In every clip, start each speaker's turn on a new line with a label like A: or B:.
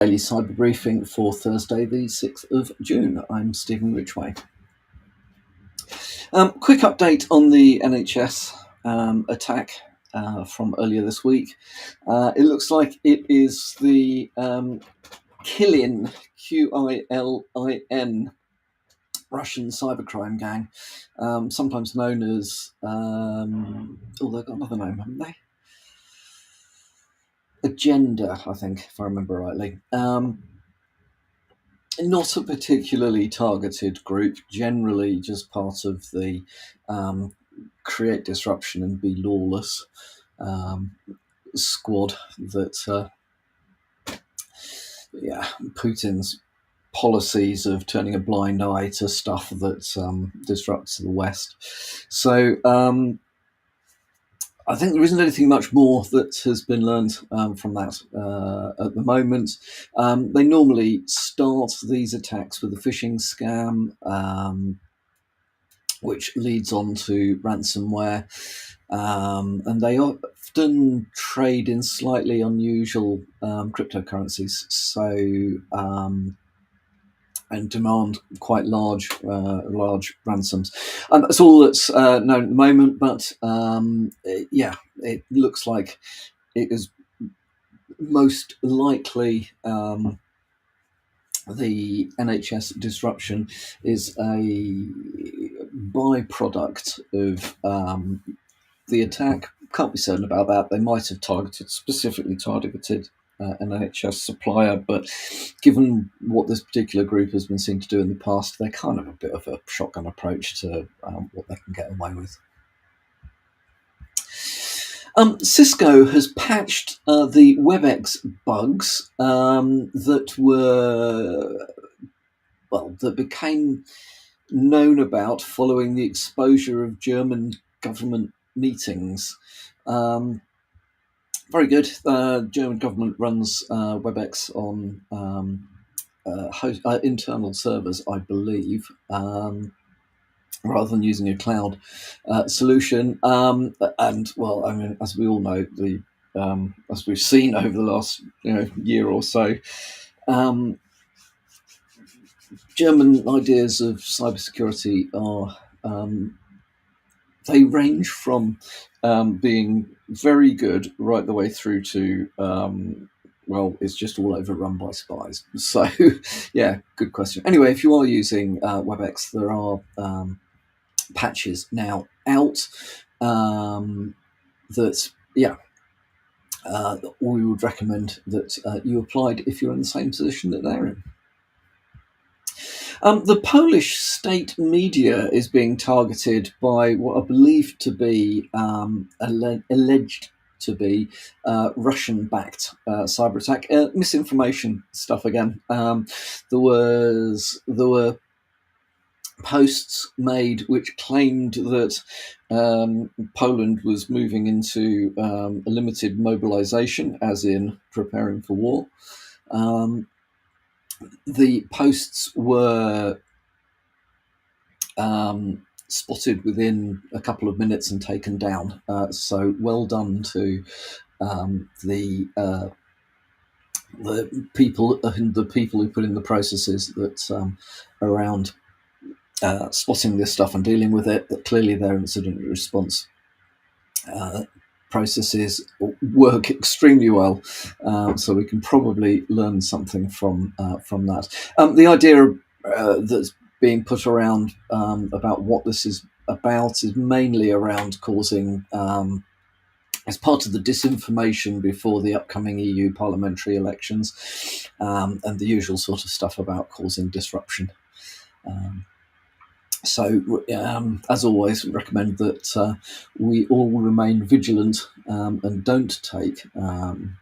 A: Daily cyber briefing for Thursday, the 6th of June. I'm Stephen Ridgway. Quick update on the NHS attack from earlier this week. It looks like it is the Qilin, Qilin, Russian cybercrime gang, sometimes known as, they've got another name, haven't they? Agenda, I think, if I remember rightly. Not a particularly targeted group, generally just part of the create disruption and be lawless squad that, Putin's policies of turning a blind eye to stuff that disrupts the West. So I think there isn't anything much more that has been learned from that at the moment. They normally start these attacks with a phishing scam, which leads on to ransomware, and they often trade in slightly unusual cryptocurrencies. So and demand quite large ransoms. That's all that's known at the moment, but it looks like it is most likely the NHS disruption is a byproduct of the attack. Can't be certain about that. They might have specifically targeted an NHS supplier, but given what this particular group has been seen to do in the past, they're kind of a bit of a shotgun approach to what they can get away with. Cisco has patched the WebEx bugs that became known about following the exposure of German government meetings. Very good. German government runs WebEx on internal servers, I believe, rather than using a cloud solution. As we all know, as we've seen over the last year or so, German ideas of cybersecurity are they range from being very good right the way through to it's just all overrun by spies. So yeah, good question. Anyway, if you are using WebEx, there are patches now out we would recommend that you applied if you're in the same position that they're in. The Polish state media is being targeted by what I believe to be alleged to be Russian-backed cyber attack. Misinformation stuff again. There were posts made which claimed that Poland was moving into a limited mobilization, as in preparing for war. The posts were spotted within a couple of minutes and taken down. So well done to the people who put in the processes that around spotting this stuff and dealing with it. That clearly their incident response processes work extremely well, so we can probably learn something from that. The idea that's being put around about what this is about is mainly around causing, as part of the disinformation before the upcoming EU parliamentary elections, and the usual sort of stuff about causing disruption. So, as always, we recommend that we all remain vigilant and don't take don't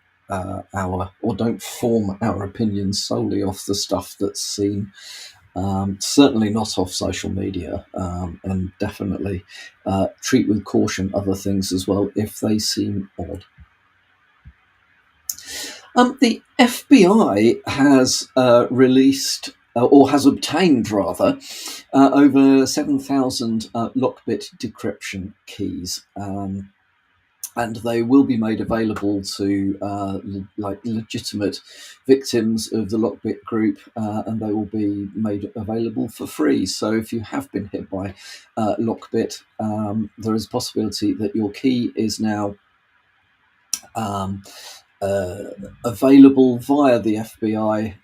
A: form our opinions solely off the stuff that's seen. Certainly not off social media, and definitely treat with caution other things as well if they seem odd. The FBI has released, or has obtained rather, over 7,000 lockbit decryption keys. and they will be made available to legitimate victims of the Lockbit group, and they will be made available for free. So if you have been hit by Lockbit, there is a possibility that your key is now um, available via the FBI.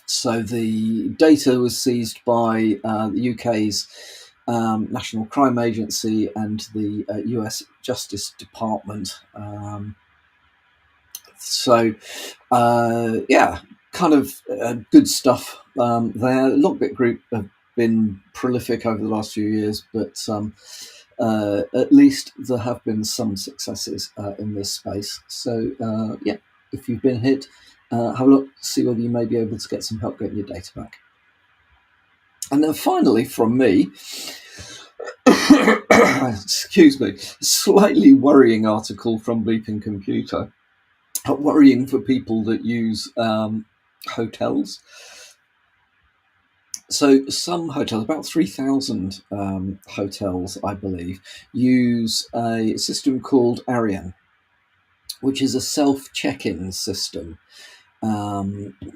A: So the data was seized by the UK's National Crime Agency and the US Justice Department. Yeah, kind of good stuff there. Lockbit Group have been prolific over the last few years, but at least there have been some successes in this space. So yeah, if you've been hit, have a look, see whether you may be able to get some help getting your data back. And then finally, from me, excuse me, slightly worrying article from Bleeping Computer. Worrying for people that use hotels. So some hotels, about 3,000 hotels, I believe, use a system called Arian, which is a self-check-in system.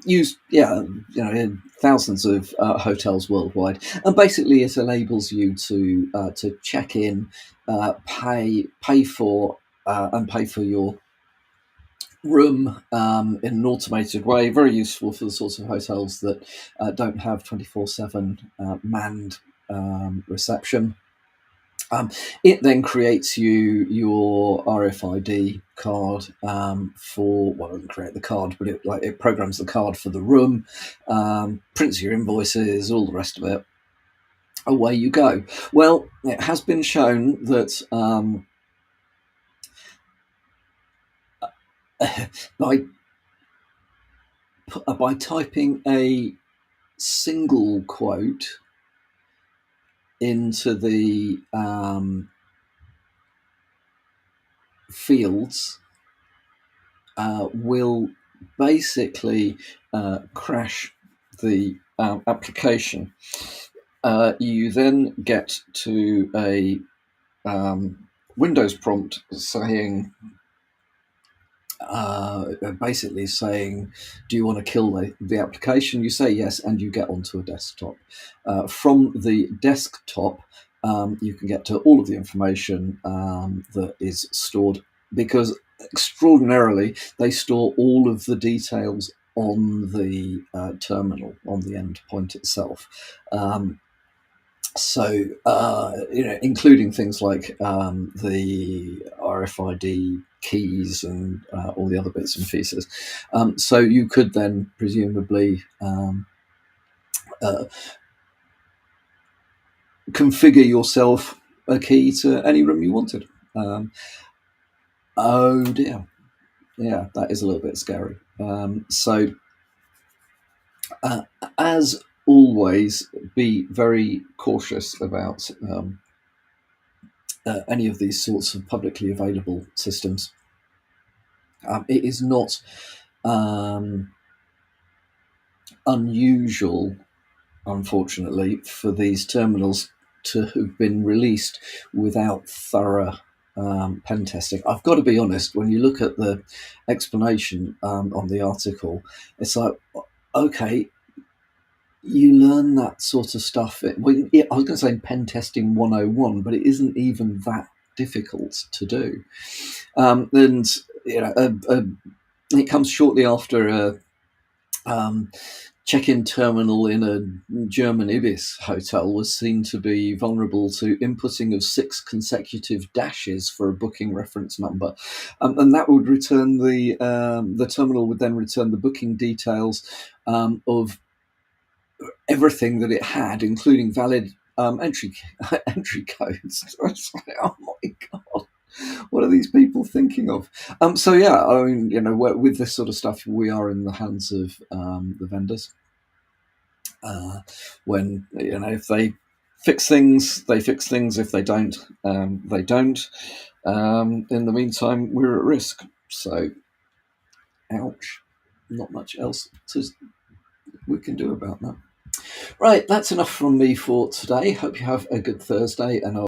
A: Used, in thousands of hotels worldwide, and basically it enables you to check in, pay for your room in an automated way. Very useful for the sorts of hotels that don't have 24/7 manned reception. It then creates you your RFID card for, well, it doesn't create the card, but it programs the card for the room, prints your invoices, all the rest of it. Away you go. Well, it has been shown that by typing a single quote into the fields will basically crash the application. You then get to a Windows prompt saying, basically saying, do you want to kill the application? You say yes, and you get onto a desktop. From the desktop, you can get to all of the information that is stored, because extraordinarily, they store all of the details on the terminal, on the endpoint itself. Including things like the RFID keys and all the other bits and pieces. So you could then presumably configure yourself a key to any room you wanted. Oh dear. Yeah, that is a little bit scary. As always, be very cautious about any of these sorts of publicly available systems. It is not unusual, unfortunately, for these terminals to have been released without thorough pen testing. I've got to be honest, when you look at the explanation on the article, it's like, okay, you learn that sort of stuff. I was going to say pen testing 101, but it isn't even that difficult to do. And it comes shortly after a check-in terminal in a German Ibis hotel was seen to be vulnerable to inputting of 6 consecutive dashes for a booking reference number, and that would return the terminal would then return the booking details of everything that it had, including valid entry codes. Oh my god, what are these people thinking of? So yeah, I mean, with this sort of stuff, we are in the hands of the vendors. When if they fix things, they fix things. If they don't, they don't. In the meantime, we're at risk. So, ouch. Not much else we can do about that. Right, that's enough from me for today. Hope you have a good Thursday, and I'll